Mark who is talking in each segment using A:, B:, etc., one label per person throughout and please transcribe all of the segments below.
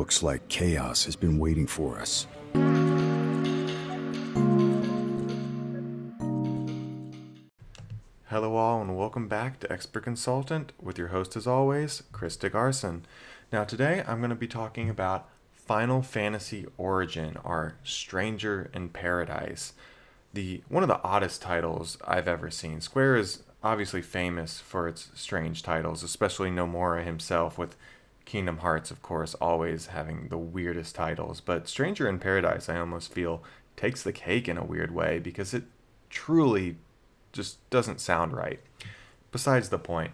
A: looks like chaos has been waiting for us.
B: Hello all and welcome back to Expert Consultant with your host as always, DickeRson. Now today I'm going to be talking about Final Fantasy Origin, or Stranger in Paradise. One of the oddest titles I've ever seen. Square is obviously famous for its strange titles, especially Nomura himself with Kingdom Hearts, of course, always having the weirdest titles. But Stranger in Paradise, I almost feel, takes the cake in a weird way because it truly just doesn't sound right. Besides the point,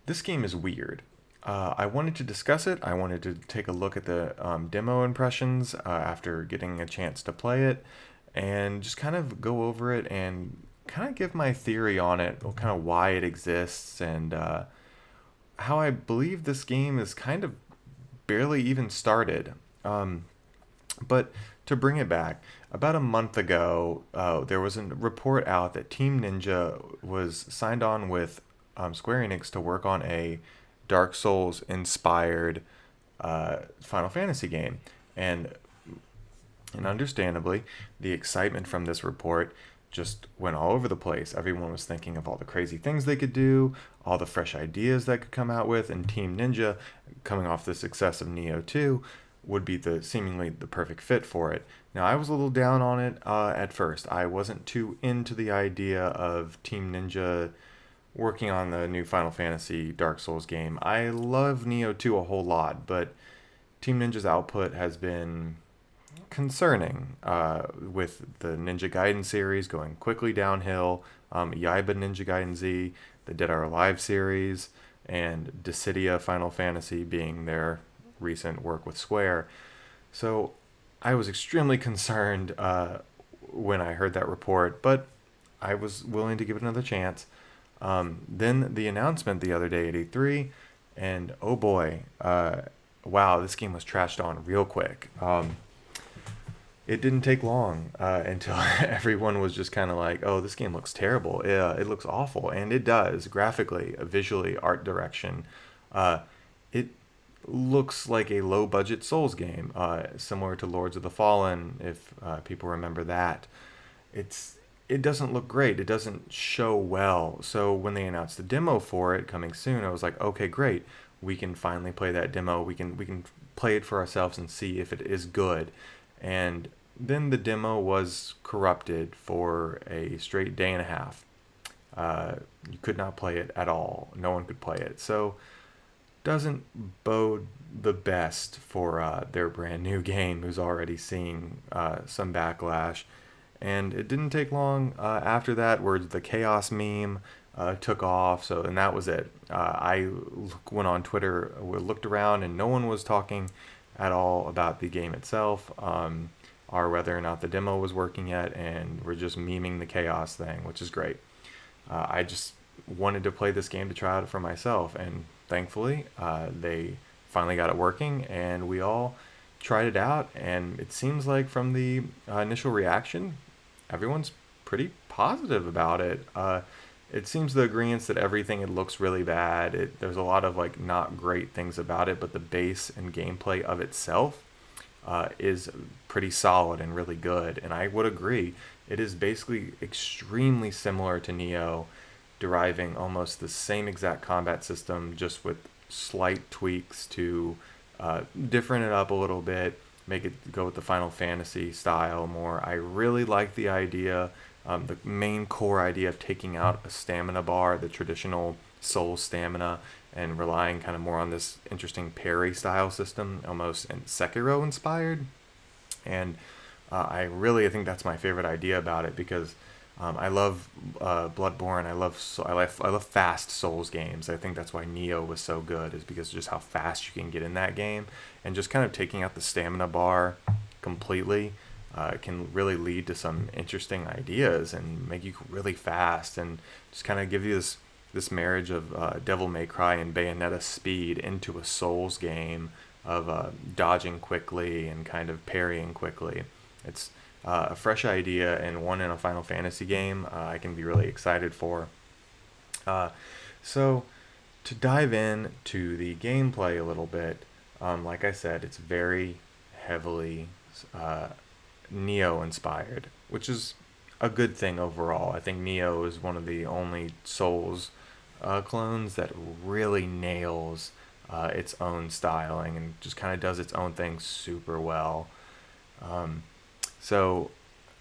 B: this game is weird. I wanted to discuss it. I wanted to take a look at the demo impressions after getting a chance to play it and just kind of go over it and kind of give my theory on it, kind of why it exists, and how I believe this game is kind of barely even started. But to bring it back, about a month ago, there was a report out that Team Ninja was signed on with Square Enix to work on a Dark Souls inspired Final Fantasy game. And understandably, the excitement from this report just went all over the place. Everyone was thinking of all the crazy things they could do, all the fresh ideas that could come out with, and Team Ninja, coming off the success of Neo 2, would be seemingly the perfect fit for it. Now, I was a little down on it at first. I wasn't too into the idea of Team Ninja working on the new Final Fantasy Dark Souls game. I love Neo 2 a whole lot, but Team Ninja's output has been concerning, with the Ninja Gaiden series going quickly downhill, Yaiba Ninja Gaiden Z, the Dead or Alive series, and Dissidia Final Fantasy being their recent work with Square. So I was extremely concerned when I heard that report, but I was willing to give it another chance. Then the announcement the other day at E3, and oh boy, wow, this game was trashed on real quick. It didn't take long until everyone was just kind of like, oh, this game looks terrible. Yeah, it looks awful. And it does, graphically, visually, art direction. It looks like a low-budget Souls game, similar to Lords of the Fallen, if people remember that. It doesn't look great. It doesn't show well. So when they announced the demo for it coming soon, I was like, okay, great. We can finally play that demo. We can play it for ourselves and see if it is good. And then the demo was corrupted for a straight day and a half. You could not play it at all. No one could play it. So doesn't bode the best for their brand new game, who's already seeing some backlash. And it didn't take long after that where the chaos meme took off. And that was it. I went on Twitter, looked around, and no one was talking at all about the game itself, or whether or not the demo was working yet, and we're just memeing the chaos thing, which is great. I just wanted to play this game to try it for myself, and thankfully they finally got it working, and we all tried it out, and it seems like from the initial reaction, everyone's pretty positive about it. It seems the agreeance that everything, it looks really bad. There's a lot of like not great things about it, but the base and gameplay of itself is pretty solid and really good. And I would agree, it is basically extremely similar to Neo, deriving almost the same exact combat system, just with slight tweaks to different it up a little bit, make it go with the Final Fantasy style more. I really like the idea. The main core idea of taking out a stamina bar, the traditional soul stamina, and relying kind of more on this interesting parry style system, almost Sekiro inspired. And I think that's my favorite idea about it, because I love Bloodborne. I love fast Souls games. I think that's why Neo was so good, is because of just how fast you can get in that game, and just kind of taking out the stamina bar completely can really lead to some interesting ideas and make you really fast, and just kind of give you this marriage of Devil May Cry and Bayonetta speed into a Souls game of dodging quickly and kind of parrying quickly. It's a fresh idea, and one in a Final Fantasy game I can be really excited for. So to dive in to the gameplay a little bit, Like I said, it's very heavily Neo inspired, which is a good thing overall. I think Neo is one of the only Souls clones that really nails its own styling and just kind of does its own thing super well. Um, so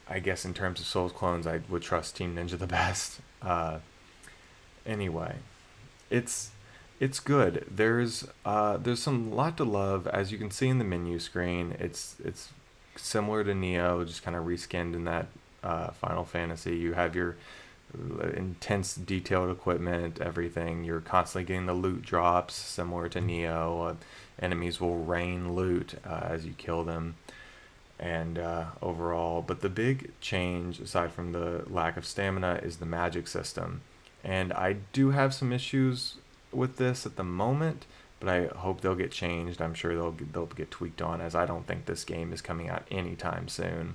B: I guess in terms of Souls clones, I would trust Team Ninja the best. Anyway, it's good. There's some lot to love, as you can see in the menu screen. It's similar to Neo, just kind of reskinned in that Final Fantasy. You have your intense detailed equipment, everything. You're constantly getting the loot drops, similar to Neo. Enemies will rain loot as you kill them, and overall. But the big change, aside from the lack of stamina, is the magic system. And I do have some issues with this at the moment, but I hope they'll get changed. I'm sure they'll get tweaked on, as I don't think this game is coming out anytime soon.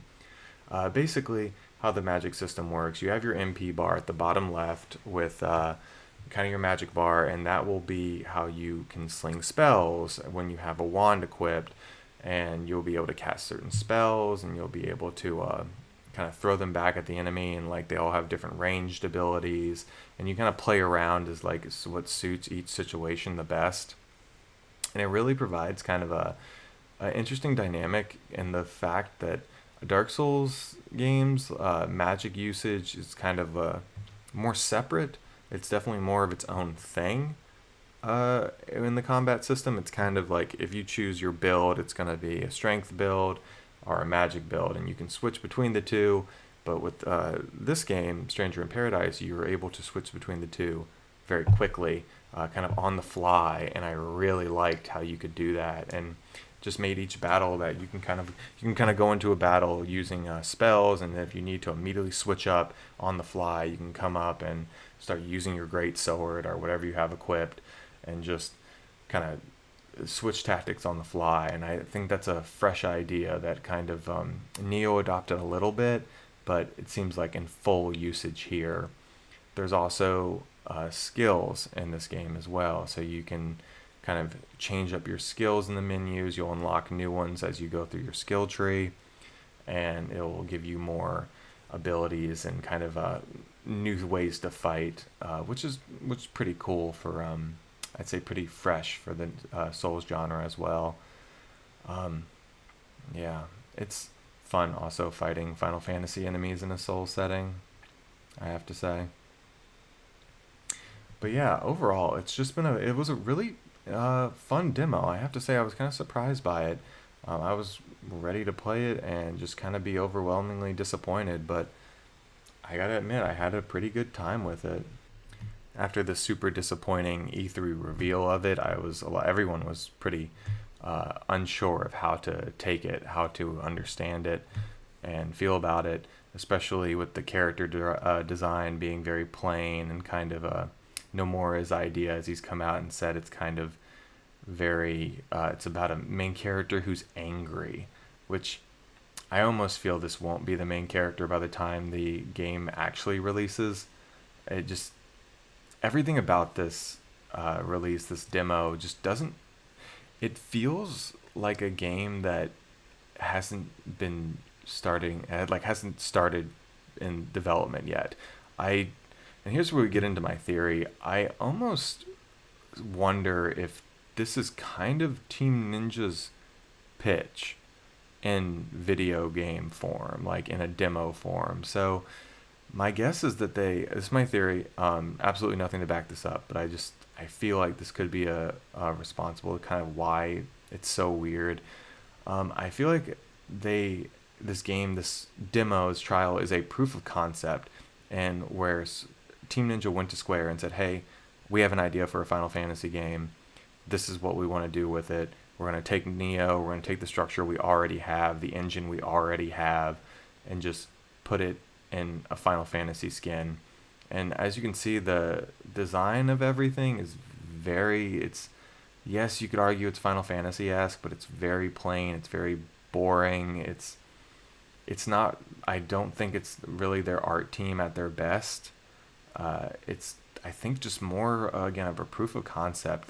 B: Basically, how the magic system works: you have your MP bar at the bottom left with kind of your magic bar, and that will be how you can sling spells when you have a wand equipped, and you'll be able to cast certain spells, and you'll be able to kind of throw them back at the enemy, and like they all have different ranged abilities, and you kind of play around as like what suits each situation the best. And it really provides kind of a interesting dynamic in the fact that Dark Souls games magic usage is kind of more separate. It's definitely more of its own thing. In the combat system, it's kind of like if you choose your build, it's going to be a strength build or a magic build, and you can switch between the two. But with this game, Stranger in Paradise, you were able to switch between the two very quickly, kind of on the fly, and I really liked how you could do that, and just made each battle that you can kind of go into a battle using spells, and if you need to immediately switch up on the fly, you can come up and start using your great sword or whatever you have equipped, and just kind of switch tactics on the fly. And I think that's a fresh idea that kind of Neo adopted a little bit, but it seems like in full usage here. There's also skills in this game as well, so you can kind of change up your skills in the menus. You'll unlock new ones as you go through your skill tree, and it will give you more abilities and kind of new ways to fight, which is pretty cool for I'd say pretty fresh for the Souls genre as well. Um, yeah, it's fun also fighting Final Fantasy enemies in a Souls setting, I have to say. But yeah, overall, it was a really fun demo. I have to say, I was kind of surprised by it. I was ready to play it and just kind of be overwhelmingly disappointed, but I gotta admit, I had a pretty good time with it. After the super disappointing E3 reveal of it, everyone was pretty unsure of how to take it, how to understand it, and feel about it, especially with the character design being very plain and kind of Nomura's idea, as he's come out and said, it's kind of it's about a main character who's angry, which I almost feel this won't be the main character by the time the game actually releases. It just, everything about this release, this demo, just doesn't, it feels like a game that hasn't started in development yet. And here's where we get into my theory. I almost wonder if this is kind of Team Ninja's pitch in video game form, like in a demo form. So my guess is that this is my theory, absolutely nothing to back this up, but I feel like this could be a responsible kind of why it's so weird. I feel like this demo's trial is a proof of concept, and where Team Ninja went to Square and said, hey, we have an idea for a Final Fantasy game. This is what we want to do with it. We're going to take Neo, we're going to take the structure we already have, the engine we already have, and just put it in a Final Fantasy skin. And as you can see, the design of everything is yes, you could argue it's Final Fantasy-esque, but it's very plain, it's very boring, it's not, I don't think it's really their art team at their best. It's, I think, just more, again, of a proof of concept.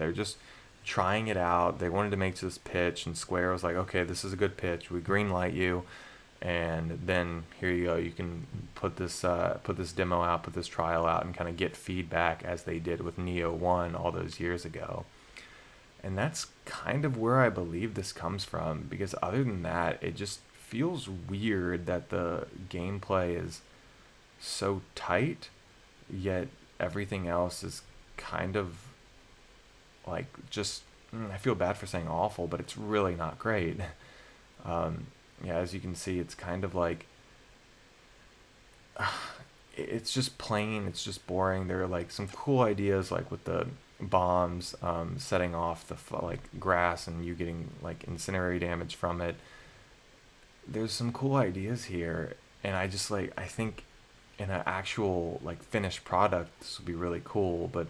B: trying it out. They wanted to make this pitch, and Square was like, okay, this is a good pitch. We green light you, and then here you go. You can put this demo out, put this trial out, and kind of get feedback as they did with Neo 1 all those years ago. And that's kind of where I believe this comes from, because other than that, it just feels weird that the gameplay is so tight, yet everything else is kind of like just, I feel bad for saying awful, but it's really not great. Yeah, as you can see, it's kind of like, it's just plain, it's just boring. There are like some cool ideas, like with the bombs setting off the like grass and you getting like incendiary damage from it. There's some cool ideas here, and I just like, I think in an actual like finished product this would be really cool, but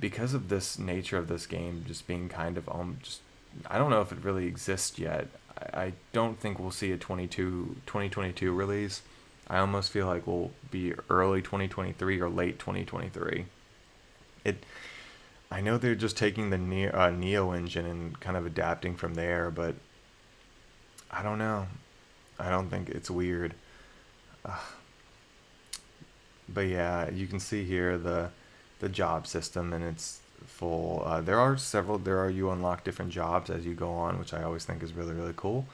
B: because of this nature of this game just being kind of just, I don't know if it really exists yet. I don't think we'll see a 2022 release. I almost feel like we'll be early 2023 or late 2023. I know they're just taking the Neo engine and kind of adapting from there, but I don't know. I don't think it's weird. But yeah, you can see here the job system, and it's full. You unlock different jobs as you go on, which I always think is really, really cool.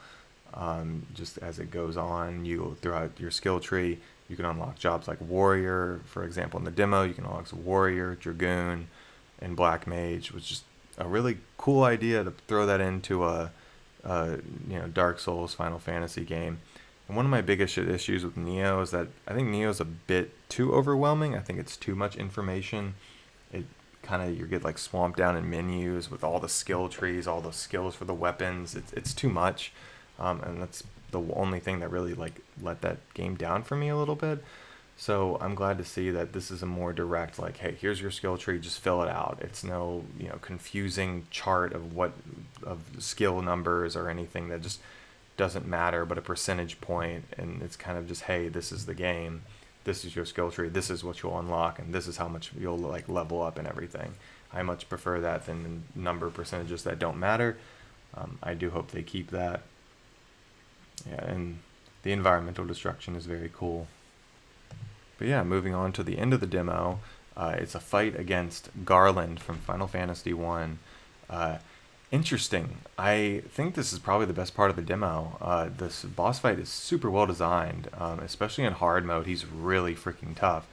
B: Just as it goes on, throughout your skill tree, you can unlock jobs like warrior. For example, in the demo, you can unlock warrior, dragoon, and black mage, which is a really cool idea to throw that into a Dark Souls, Final Fantasy game. And one of my biggest issues with Neo is that I think Neo is a bit too overwhelming. I think it's too much information. It kind of, you get like swamped down in menus with all the skill trees, all the skills for the weapons. It's too much, and that's the only thing that really like let that game down for me a little bit. So I'm glad to see that this is a more direct, like, hey, here's your skill tree, just fill it out. It's no confusing chart of skill numbers or anything that just doesn't matter, but a percentage point, and it's kind of just, hey, this is the game, this is your skill tree, this is what you'll unlock, and this is how much you'll like level up and everything. I much prefer that than number percentages that don't matter. I do hope they keep that. Yeah, and the environmental destruction is very cool. But yeah, moving on to the end of the demo, it's a fight against Garland from Final Fantasy 1. Interesting. I think this is probably the best part of the demo. This boss fight is super well designed, especially in hard mode. He's really freaking tough,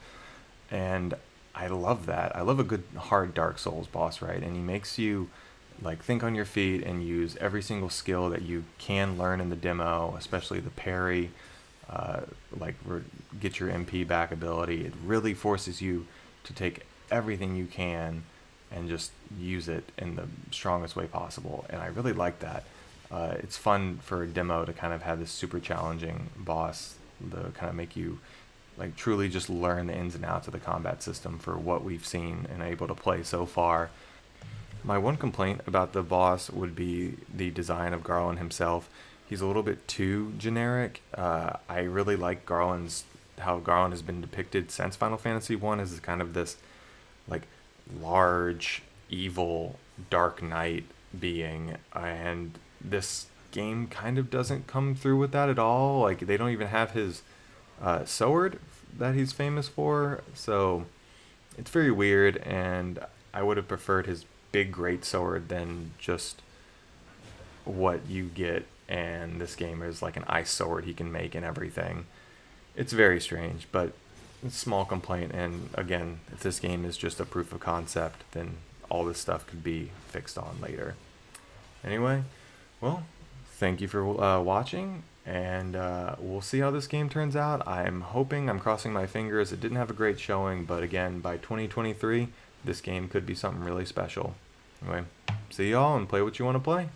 B: and I love that. I love a good hard Dark Souls boss fight, and he makes you like think on your feet and use every single skill that you can learn in the demo, especially the parry, get your MP back ability. It really forces you to take everything you can and just use it in the strongest way possible, and I really like that. It's fun for a demo to kind of have this super challenging boss to kind of make you like truly just learn the ins and outs of the combat system for what we've seen and able to play so far. My one complaint about the boss would be the design of Garland himself. He's a little bit too generic. I really like how Garland has been depicted since Final Fantasy 1 as kind of this like large, evil, dark knight being, and this game kind of doesn't come through with that at all. Like, they don't even have his sword that he's famous for, so it's very weird, and I would have preferred his big great sword than just what you get, and this game is like an ice sword he can make and everything. It's very strange, but it's a small complaint, and again, if this game is just a proof of concept, then all this stuff could be fixed on later. Anyway, well, thank you for watching, and we'll see how this game turns out. I'm crossing my fingers. It didn't have a great showing, but again, by 2023, this game could be something really special. Anyway, see y'all and play what you want to play.